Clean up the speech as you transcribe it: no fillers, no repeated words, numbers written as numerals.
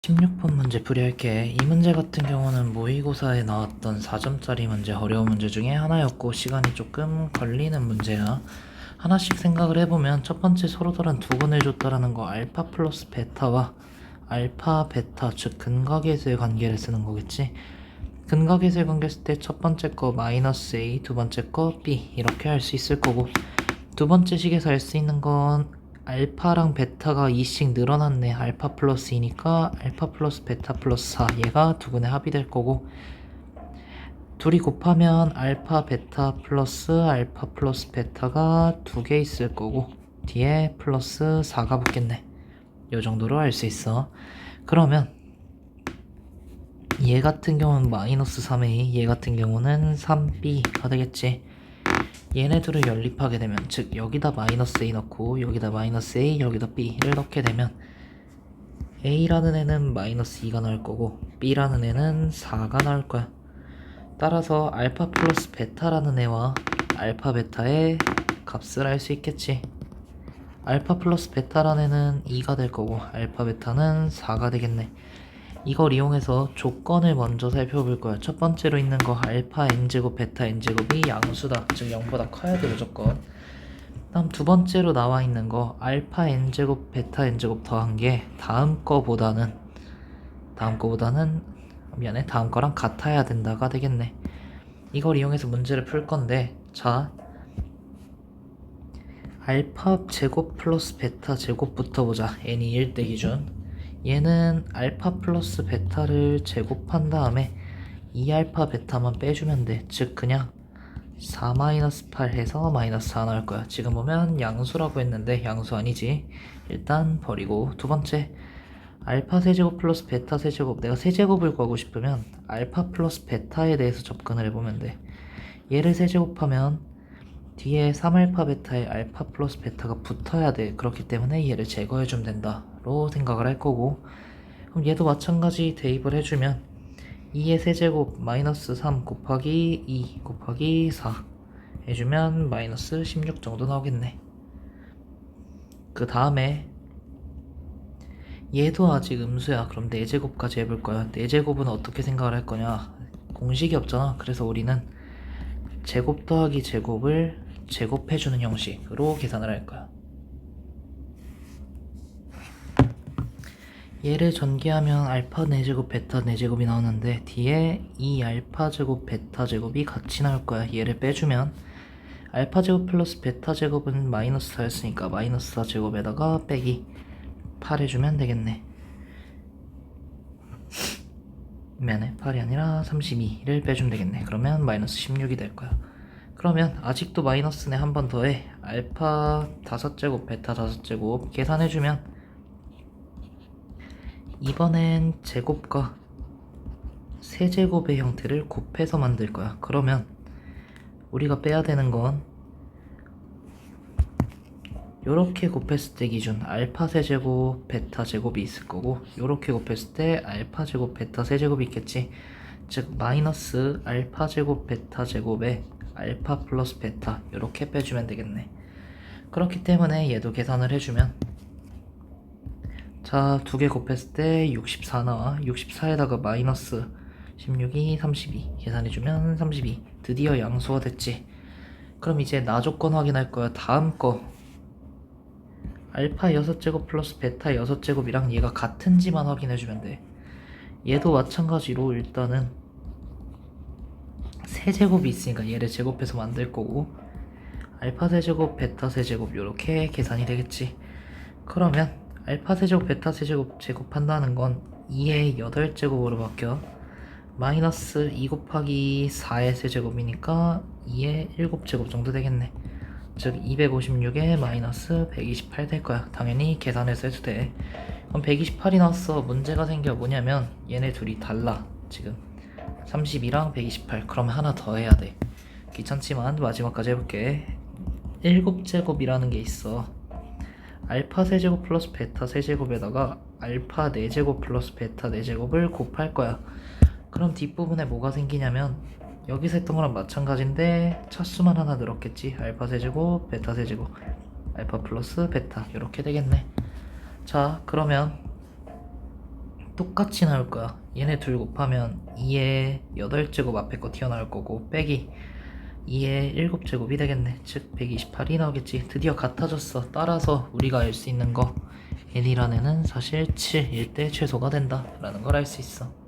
16번 문제 풀이할게. 이 문제 같은 경우는 모의고사에 나왔던 4점짜리 문제, 어려운 문제 중에 하나였고 시간이 조금 걸리는 문제야. 하나씩 생각을 해보면 첫 번째 서로 다른 두 근을 줬다라는 거 알파 플러스 베타와 알파 베타, 즉 근각계수의 관계를 쓰는 거겠지. 근각계수의 관계 쓸 때 첫 번째 거 마이너스 A, 두 번째 거 B 이렇게 할 수 있을 거고, 두 번째 식에서 알 수 있는 건 알파랑 베타가 2씩 늘어났네. 알파 플러스 2니까 알파 플러스 베타 플러스 4, 얘가 두 근의 합이 될 거고, 둘이 곱하면 알파 플러스 베타가 두 개 있을 거고 뒤에 플러스 4가 붙겠네. 요 정도로 알 수 있어. 그러면 얘 같은 경우는 마이너스 3a, 얘 같은 경우는 3b가 되겠지. 얘네 둘을 연립하게 되면, 즉 여기다 마이너스 a 넣고 여기다 마이너스 a, 여기다 b를 넣게 되면 a라는 애는 마이너스 2가 나올 거고 b라는 애는 4가 나올 거야. 따라서 알파 플러스 베타라는 애와 알파 베타의 값을 알 수 있겠지. 알파 플러스 베타라는 애는 2가 될 거고 알파 베타는 4가 되겠네. 이걸 이용해서 조건을 먼저 살펴볼 거야. 첫 번째로 있는 거 알파 n제곱 베타 n제곱이 양수다, 즉 0보다 커야 돼 무조건. 다음 두 번째로 나와 있는 거 알파 n제곱 베타 n제곱 더한 게 다음 거보다는 다음 거랑 같아야 된다가 되겠네. 이걸 이용해서 문제를 풀 건데, 자, 알파 제곱 플러스 베타 제곱부터 보자. n이 1대 기준. 얘는 알파 플러스 베타를 제곱한 다음에 2알파 베타만 빼주면 돼. 즉 그냥 4-8 해서 마이너스 4 나올 거야. 지금 보면 양수라고 했는데 양수 아니지. 일단 버리고, 두 번째 알파 세제곱 플러스 베타 세제곱, 내가 세제곱을 구하고 싶으면 알파 플러스 베타에 대해서 접근을 해보면 돼. 얘를 세제곱하면 뒤에 3알파 베타에 알파 플러스 베타가 붙어야 돼. 그렇기 때문에 얘를 제거해주면 된다로 생각을 할 거고, 그럼 얘도 마찬가지 대입을 해주면 2의 세제곱 마이너스 3 곱하기 2 곱하기 4 해주면 마이너스 16 정도 나오겠네. 그 다음에 얘도 아직 음수야. 그럼 4제곱까지 해볼 거야. 4제곱은 어떻게 생각을 할 거냐? 공식이 없잖아. 그래서 우리는 제곱 더하기 제곱을 제곱해주는 형식으로 계산을 할 거야. 얘를 전개하면 알파 4제곱 베타 4제곱이 나오는데 뒤에 이 알파 제곱 베타 제곱이 같이 나올 거야. 얘를 빼주면 알파 제곱 플러스 베타 제곱은 마이너스 4였으니까 마이너스 4 제곱에다가 빼기 8 해주면 되겠네. 미안해, 8이 아니라 32를 빼주면 되겠네. 그러면 마이너스 16이 될 거야. 그러면 아직도 마이너스네. 한 번 더해. 알파 5제곱 베타 5제곱 계산해주면 이번엔 제곱과 세제곱의 형태를 곱해서 만들 거야. 그러면 우리가 빼야 되는 건 요렇게 곱했을 때 기준 알파 세제곱 베타 제곱이 있을 거고, 요렇게 곱했을 때 알파 제곱 베타 세제곱이 있겠지. 즉 마이너스 알파 제곱 베타 제곱에 알파 플러스 베타 요렇게 빼주면 되겠네. 그렇기 때문에 얘도 계산을 해주면, 자, 두 개 곱했을 때 64 나와. 64에다가 마이너스 16이 32 계산해주면 32. 드디어 양수가 됐지. 그럼 이제 나 조건 확인할 거야. 다음 거 알파 6제곱 플러스 베타 6제곱이랑 얘가 같은지만 확인해주면 돼. 얘도 마찬가지로 일단은 세제곱이 있으니까 얘를 제곱해서 만들 거고, 알파 세제곱 베타 세제곱 요렇게 계산이 되겠지. 그러면 알파 세제곱 베타 세제곱 제곱한다는 건 2의 8제곱으로 바뀌어 마이너스 2 곱하기 4의 세제곱이니까 2의 7제곱 정도 되겠네. 즉 256에 마이너스 128 될 거야. 당연히 계산해서 해도 돼. 그럼 128이 나왔어. 문제가 생겨. 뭐냐면 얘네 둘이 달라. 지금 32랑 128. 그럼 하나 더 해야 돼. 귀찮지만 마지막까지 해볼게. 7제곱이라는 게 있어. 알파 세제곱 플러스 베타 세제곱에다가 알파 4제곱 플러스 베타 4제곱을 곱할 거야. 그럼 뒷부분에 뭐가 생기냐면 여기서 했던 거랑 마찬가지인데 차수만 하나 늘었겠지. 알파 세제곱 베타 세제곱 알파 플러스 베타 이렇게 되겠네. 자, 그러면 똑같이 나올 거야. 얘네 둘 곱하면 2의 8제곱 앞에 거 튀어나올 거고 빼기 2의 7제곱이 되겠네. 즉 128이 나오겠지. 드디어 같아졌어. 따라서 우리가 알 수 있는 거 n이라는 애는 사실 7일 때 최소가 된다 라는 걸 알 수 있어.